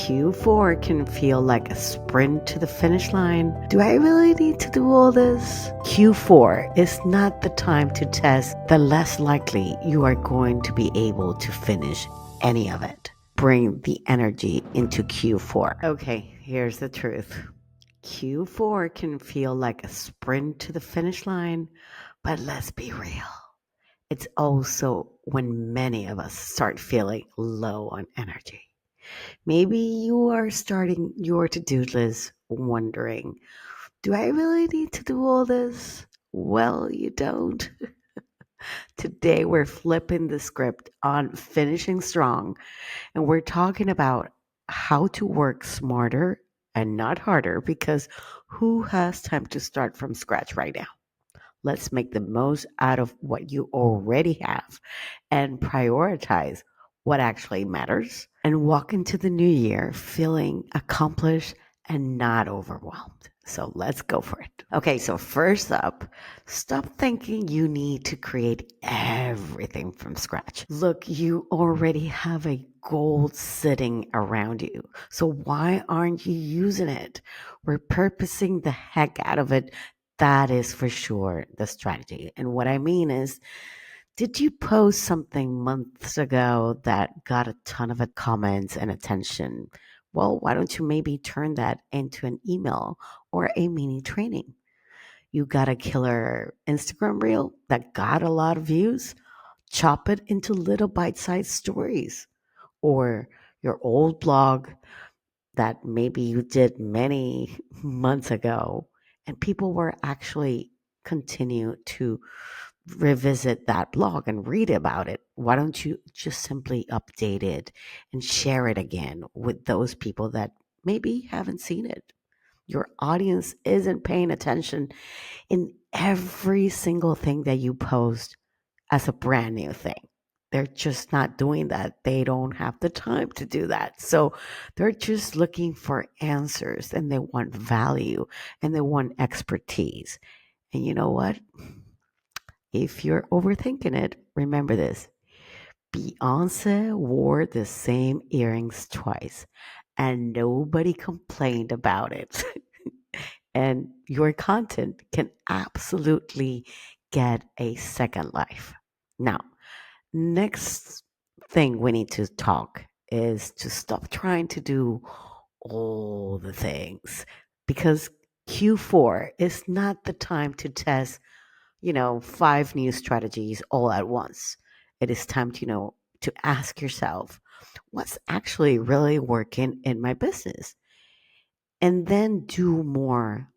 Q4 can feel like a sprint to the finish line. Do I really need to do all this? Q4 is not the time to test, the less likely you are going to be able to finish any of it. Bring the energy into Q4. Okay, here's the truth. Q4 can feel like a sprint to the finish line, but let's be real. It's also when many of us start feeling low on energy. Maybe you are starting your to-do list wondering, do I really need to do all this? Well, you don't. Today we're flipping the script on finishing strong, and we're talking about how to work smarter and not harder, because who has time to start from scratch right now? Let's make the most out of what you already have and prioritize what actually matters and walk into the new year feeling accomplished and not overwhelmed. So let's go for it. Okay, so first up, stop thinking you need to create everything from scratch. Look, you already have a gold sitting around you. So why aren't you using it? Repurposing the heck out of it. That is for sure the strategy. And what I mean is, did you post something months ago that got a ton of comments and attention? Well, why don't you maybe turn that into an email or a mini training? You got a killer Instagram reel that got a lot of views? Chop it into little bite-sized stories. Or your old blog that maybe you did many months ago, and people were actually continue to revisit that blog and read about it. Why don't you just simply update it and share it again with those people that maybe haven't seen it? Your audience isn't paying attention in every single thing that you post as a brand new thing. They're just not doing that. They don't have the time to do that. So they're just looking for answers, and they want value, and they want expertise. And you know what? If you're overthinking it, remember this. Beyonce wore the same earrings twice, and nobody complained about it. And your content can absolutely get a second life. Now, next thing we need to talk is to stop trying to do all the things, because Q4 is not the time to test, 5 new strategies all at once. It is time to, to ask yourself, what's actually really working in my business? And then do more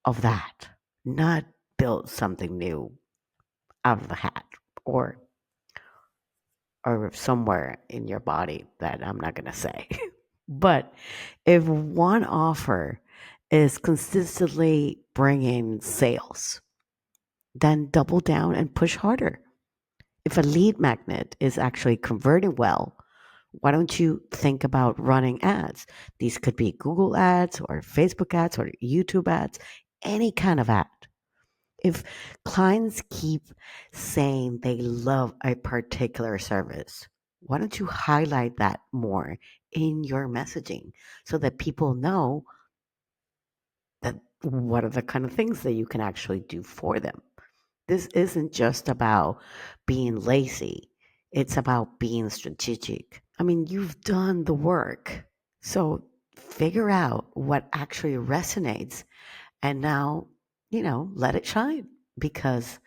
of that, not build something new out of the hat, or somewhere in your body that I'm not going to say. But if one offer is consistently bringing sales, then double down and push harder. If a lead magnet is actually converting well, why don't you think about running ads? These could be Google ads or Facebook ads or YouTube ads, any kind of ad. If clients keep saying they love a particular service, why don't you highlight that more in your messaging so that people know that what are the kind of things that you can actually do for them? This isn't just about being lazy. It's about being strategic. I mean, you've done the work. So figure out what actually resonates, and now, let it shine, because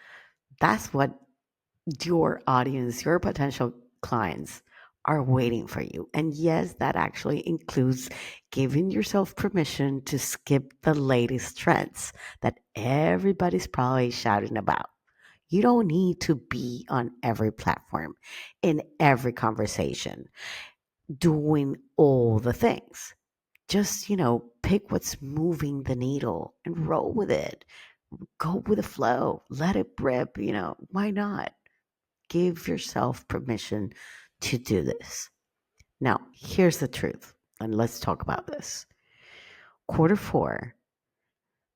that's what your audience, your potential clients are waiting for you. And yes, that actually includes giving yourself permission to skip the latest trends that everybody's probably shouting about. You don't need to be on every platform, in every conversation, doing all the things. Just, pick what's moving the needle and roll with it. Go with the flow. Let it rip, why not? Give yourself permission to do this. Now, here's the truth, and let's talk about this. Quarter 4,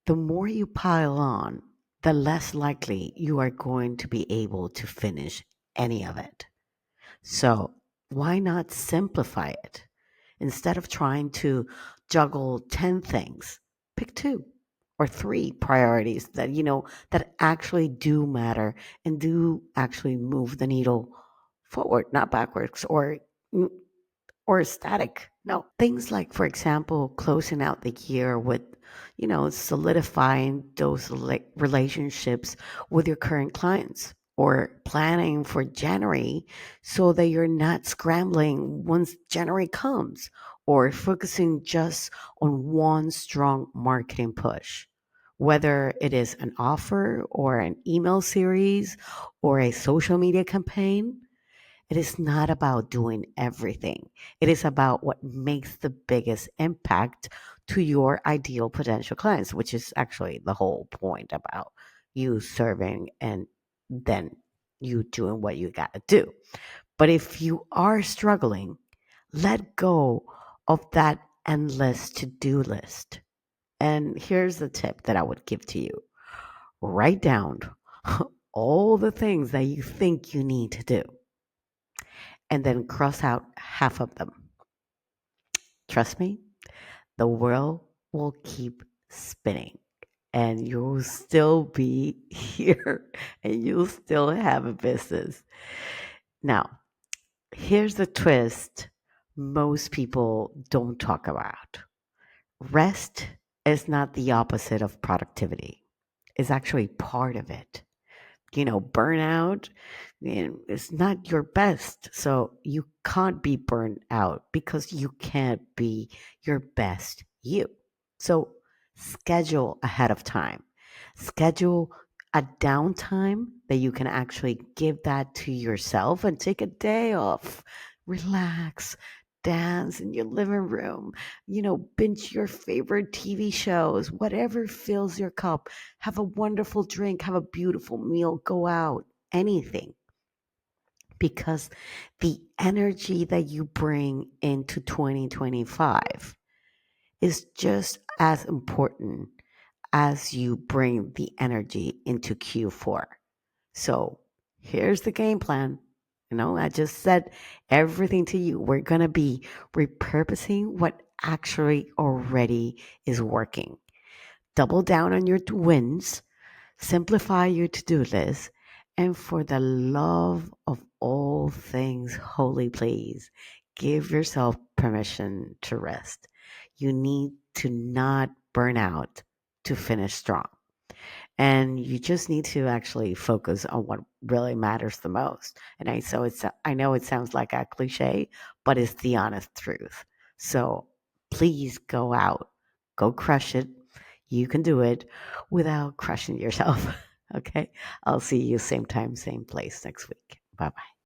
the more you pile on, the less likely you are going to be able to finish any of it. So, why not simplify it? Instead of trying to juggle 10 things, pick two or three priorities that, that actually do matter and do actually move the needle forward, not backwards or static. No, things like, for example, closing out the year with, solidifying those relationships with your current clients or planning for January so that you're not scrambling once January comes or focusing just on one strong marketing push. Whether it is an offer or an email series or a social media campaign, it is not about doing everything. It is about what makes the biggest impact to your ideal potential clients, which is actually the whole point about you serving and then you doing what you got to do. But if you are struggling, let go of that endless to do list. And here's the tip that I would give to you: write down all the things that you think you need to do and then cross out half of them. Trust me, the world will keep spinning and you'll still be here and you'll still have a business. Now, here's the twist most people don't talk about: rest is not the opposite of productivity, it's actually part of it. Burnout is not your best. So you can't be burned out because you can't be your best you. So schedule ahead of time. Schedule a downtime that you can actually give that to yourself and take a day off. Relax, dance in your living room, binge your favorite TV shows, whatever fills your cup. Have a wonderful drink, have a beautiful meal, go out, anything. Because the energy that you bring into 2025 is just as important as you bring the energy into Q4. So here's the game plan. I just said everything to you. We're going to be repurposing what actually already is working. Double down on your wins, simplify your to do list, and for the love of all things holy, please give yourself permission to rest. You need to not burn out to finish strong. And you just need to actually focus on what really matters the most. And I know it sounds like a cliche, but it's the honest truth. So please go out, go crush it. You can do it without crushing yourself. Okay. I'll see you same time, same place next week. Bye bye.